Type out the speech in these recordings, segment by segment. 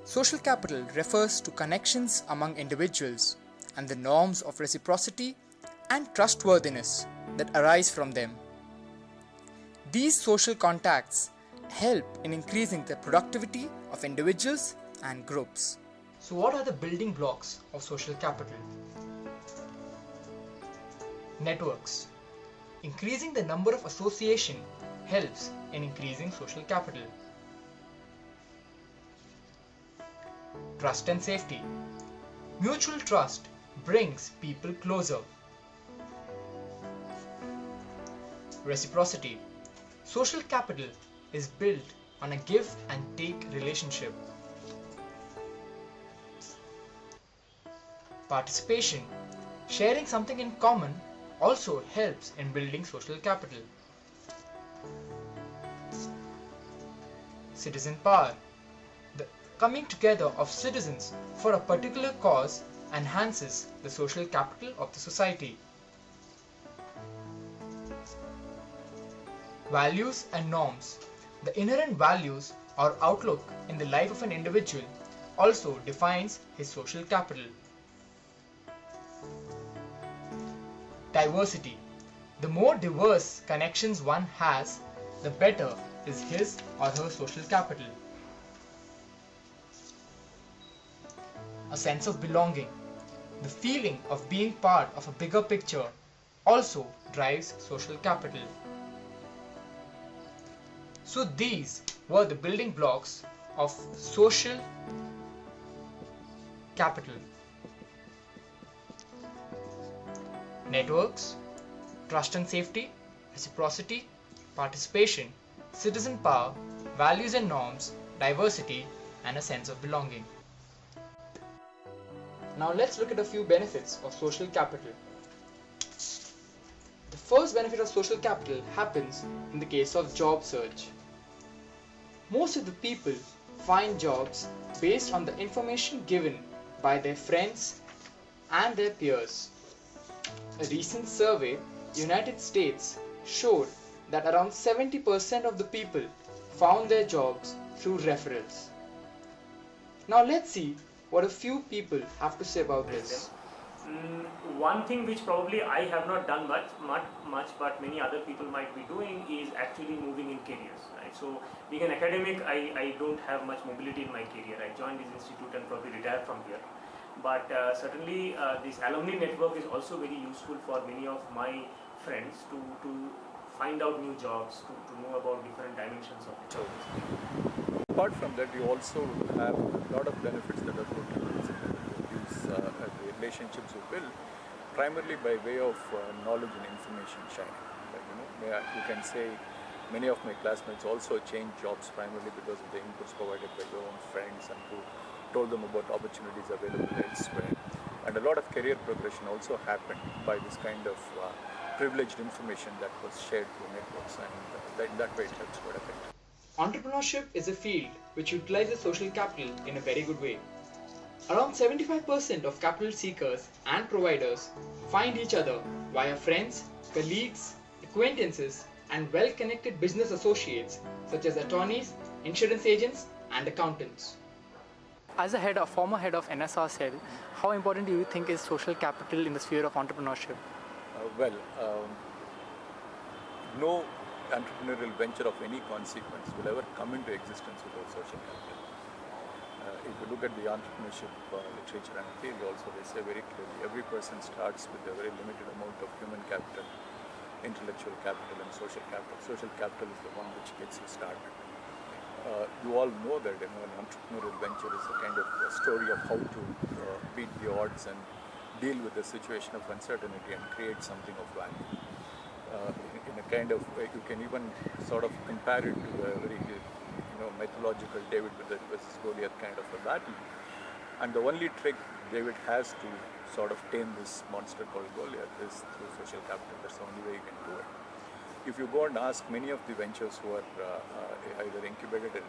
Social capital refers to connections among individuals and the norms of reciprocity and trustworthiness that arise from them. These social contacts help in increasing the productivity of individuals and groups. So what are the building blocks of social capital? Networks. Increasing the number of association helps in increasing social capital. Trust and safety. Mutual trust brings people closer. Reciprocity. Social capital is built on a give and take relationship. Participation. Sharing something in common also helps in building social capital. Citizen power. The coming together of citizens for a particular cause enhances the social capital of the society. Values and norms. The inherent values or outlook in the life of an individual also defines his social capital. Diversity. The more diverse connections one has, the better is his or her social capital. A sense of belonging. The feeling of being part of a bigger picture also drives social capital. So these were the building blocks of social capital. Networks, trust and safety, reciprocity, participation, citizen power, values and norms, diversity, and a sense of belonging. Now let's look at a few benefits of social capital. The first benefit of social capital happens in the case of job search. Most of the people find jobs based on the information given by their friends and their peers. A recent survey in the United States showed that around 70% of the people found their jobs through referrals. Now let's see what a few people have to say about this. One thing which probably I have not done much, but many other people might be doing is actually moving in careers. Right? So being an academic, I don't have much mobility in my career. I joined this institute and probably retired from here. But certainly this alumni network is also very useful for many of my friends to find out new jobs, to know about different dimensions of jobs. Apart from that, you also have a lot of benefits that are going to these relationships you build, primarily by way of knowledge and information sharing. Like, you can say many of my classmates also changed jobs primarily because of the inputs provided by their own friends and who told them about opportunities available elsewhere. And a lot of career progression also happened by this kind of privileged information that was shared through networks, and that way it helps quite a bit. Entrepreneurship is a field which utilizes social capital in a very good way. Around 75% of capital seekers and providers find each other via friends, colleagues, acquaintances, and well-connected business associates such as attorneys, insurance agents, and accountants. As a former head of NSR cell, how important do you think is social capital in the sphere of entrepreneurship? No entrepreneurial venture of any consequence will ever come into existence without social capital. If you look at the entrepreneurship literature and theory also, they say very clearly every person starts with a very limited amount of human capital, intellectual capital and social capital. Social capital is the one which gets you started. You all know that an entrepreneurial venture is a kind of a story of how to beat the odds and deal with the situation of uncertainty and create something of value. In a kind of way, you can even sort of compare it to a very mythological David versus Goliath kind of a battle. And the only trick David has to sort of tame this monster called Goliath is through social capital. That's the only way you can do it. If you go and ask many of the ventures who are either incubated at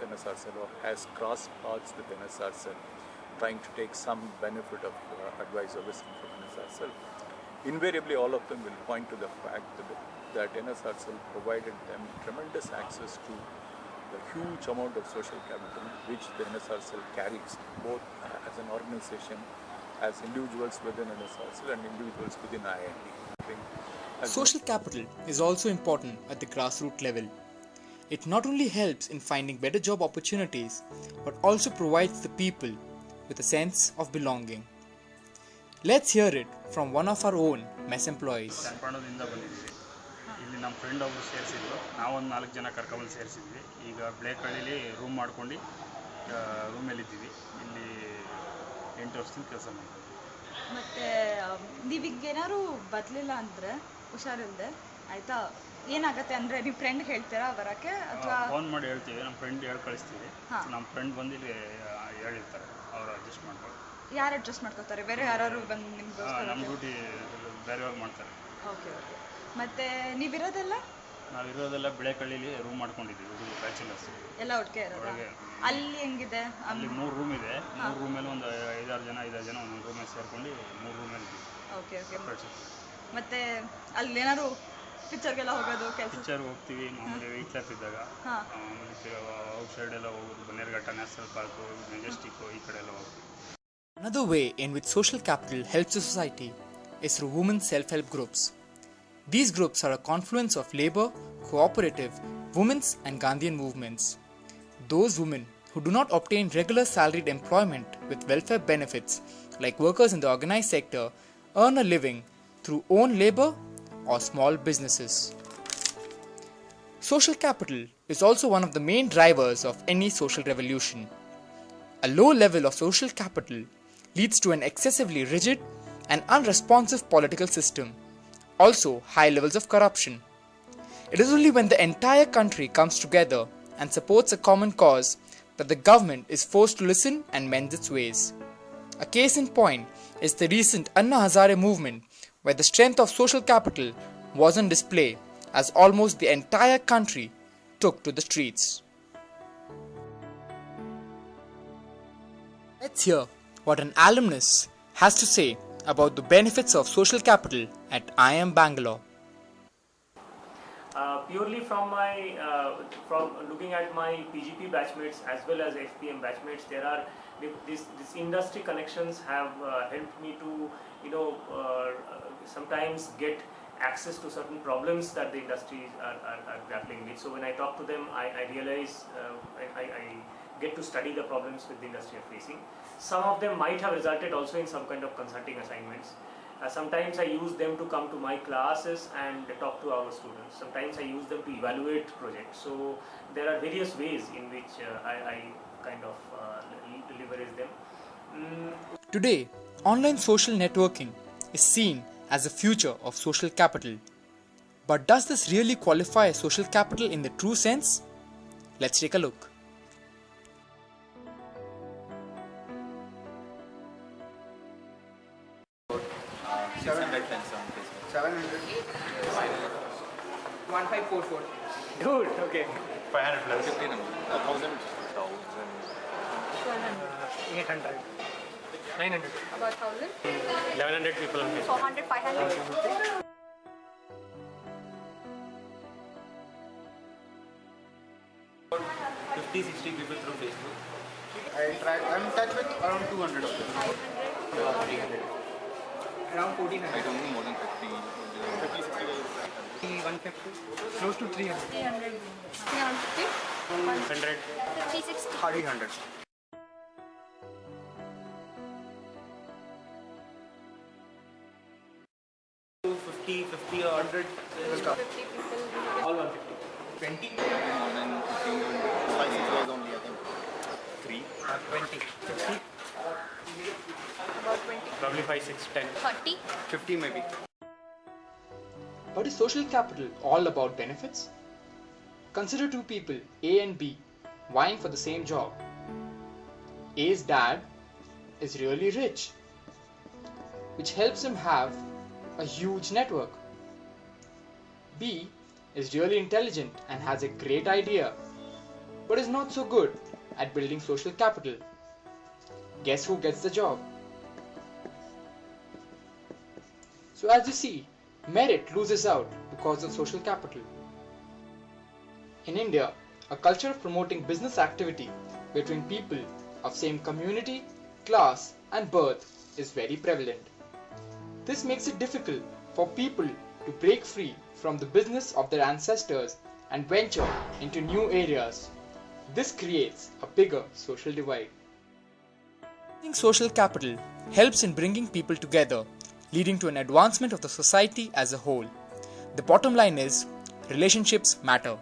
NSR Cell or has crossed paths with NSR Cell, trying to take some benefit of advice or wisdom from NSR Cell, invariably all of them will point to the fact that NSR Cell provided them tremendous access to the huge amount of social capital which the NSR cell carries, both as an organization, as individuals within NSR cell and individuals within IIT. Social capital is also important at the grassroots level. It not only helps in finding better job opportunities, but also provides the people with a sense of belonging. Let's hear it from one of our own mess employees. ಚನ್ನಪಟ್ಟಣದಿಂದ ಬಂದಿದ್ದೀವಿ. ಇಲ್ಲಿ ನಮ್ಮ friend ಒಬ್ಬರು ಸೇರಿಸಿದ್ರು. ನಾವೊಂದು 4 ಜನ ಕರ್ಕೊಂಡು ಸೇರಿಸಿದ್ವಿ. ಈಗ ಬ್ಲೇಕಳ್ಳಿಲಿ room ಮಾಡ್ಕೊಂಡು ರೂಮಲ್ಲಿದ್ದೀವಿ. ಇಲ್ಲಿ 8 ವರ್ಷದಿಂದ ಕೆಲಸ ಮಾಡ್ತೀವಿ. ಮತ್ತು ನೀವೀಗ ಏನಾದ್ರು ಬದಲಿಲ್ಲ ಅಂದರೆ ಹುಷಾರಿಲ್ಲದೆ ಆಯಿತಾ, ಏನಾಗುತ್ತೆ ಅಂದರೆ ನಿಮ್ಮ ಫ್ರೆಂಡ್ ಹೇಳ್ತೀರಾ ಬರೋಕ್ಕೆ ಅಥವಾ ಫೋನ್ ಮಾಡಿ ಹೇಳ್ತೀವಿ. ನಮ್ಮ ಫ್ರೆಂಡ್ ಹೇಳಿ ಕಳಿಸ್ತೀವಿ. ನಮ್ಮ ಫ್ರೆಂಡ್ ಬಂದು ಇಲ್ಲಿ ಹೇಳಿರ್ತಾರೆ, ಅವರು ಅಡ್ಜಸ್ಟ್ ಮಾಡ್ತಾರೆ. ಯಾರು ಅಡ್ಜಸ್ಟ್ ಮಾಡ್ಕೋತಾರೆ? ಬೇರೆ ಯಾರು ಬಂದು ನಿಮ್ಗೋಸ್ಕರ? ನಮ್ಮ ಡ್ಯೂಟಿ ಬೇರೆಯವ್ರು ಮಾಡ್ತಾರೆ. Okay okay. ಮತ್ತು ನೀವಿರೋದೆಲ್ಲ? ನಾವಿರೋದೆಲ್ಲ ಬಿಳೆಕಳ್ಳಿಲಿ ರೂಮ್ ಮಾಡ್ಕೊಂಡಿದ್ದೀವಿ. ಹುಡುಗರು ಬ್ಯಾಚುಲರ್ಸ್ ಎಲ್ಲ ಒಟ್ಟಿಗೆ ಇರೋದು. ಅಲ್ಲಿ ಹೆಂಗಿದೆ? ಅಲ್ಲಿ 3 ರೂಮ್ ಇದೆ. 3 ರೂಮಲ್ಲಿ ಒಂದು 5-6 ಜನ ಒಂದೊಂದು ರೂಮಲ್ಲಿ ಸೇರ್ಕೊಂಡು 3 ರೂಮಲ್ಲಿ ಇದ್ದೀವಿ. Okay okay. ಮತ್ತು ಅಲ್ಲಿ ಏನಾದ್ರು ಪಿಕ್ಚರ್ಗೆಲ್ಲ ಹೋಗೋದು ಕೆಲಸ? ಪಿಕ್ಚರ್ ಹೋಗ್ತೀವಿ ಮಾಮೂಲಿ ವೀಕ್ ಕ್ಲಾಸ್ ಇದ್ದಾಗ. ಆಮೇಲೆ ಔಟ್ ಸೈಡ್ ಎಲ್ಲ ಹೋಗೋದು, ಬನ್ನೇರುಘಟ್ಟ ನ್ಯಾಷನಲ್ ಪಾರ್ಕು, ಮೆಜೆಸ್ಟಿಕ್ಕು, ಈ ಕಡೆ ಎಲ್ಲ ಹೋಗ್ತೀವಿ. Another way in which social capital helps the society is through women's self-help groups. These groups are a confluence of labor, cooperative, women's and Gandhian movements. Those women who do not obtain regular salaried employment with welfare benefits, like workers in the organized sector, earn a living through own labor or small businesses. Social capital is also one of the main drivers of any social revolution. A low level of social capital leads to an excessively rigid and unresponsive political system, also high levels of corruption. It is only when the entire country comes together and supports a common cause that the government is forced to listen and mend its ways. A case in point is the recent Anna Hazare movement, where the strength of social capital was on display as almost the entire country took to the streets. Let's hear what an alumnus has to say about the benefits of social capital at IIM Bangalore. Purely from my from looking at my PGP batchmates as well as FPM batchmates, there are this industry connections have helped me to sometimes get access to certain problems that the industries are grappling with. So when I talk to them, I realize I get to study the problems with the industry are facing. Some of them might have resulted also in some kind of consulting assignments. Sometimes I use them to come to my classes and talk to our students. Sometimes I use them to evaluate projects. So there are various ways in which I kind of leverage them. Today, online social networking is seen as the future of social capital. But does this really qualify as social capital in the true sense? Let's take a look. Dude, okay. 500 plus. 1,000. 800. 900. About 1,000? 1,100 people on Facebook. 400, 500? 50, 60 people through Facebook. I'm in touch with around 200 of them. 300. Around 1,400. I don't know more than 50. 50, 60 150. Close to 300. 300. 350? 100. 50, 60. 300. To 50 or 100. 50 people. All 150. 20? More than 15. 5-6 days only, I think. 3. 20. 50. About 20. Probably 5, 6, 10. 30? 50 maybe. But is social capital all about benefits? Consider two people, A and B, vying for the same job. A's dad is really rich, which helps him have a huge network. B is really intelligent and has a great idea, but is not so good at building social capital. Guess who gets the job? So as you see, merit loses out because of social capital. In India, a culture of promoting business activity between people of same community, class, and birth is very prevalent. This makes it difficult for people to break free from the business of their ancestors and venture into new areas. This creates a bigger social divide. Building social capital helps in bringing people together, leading to an advancement of the society as a whole. The bottom line is, relationships matter.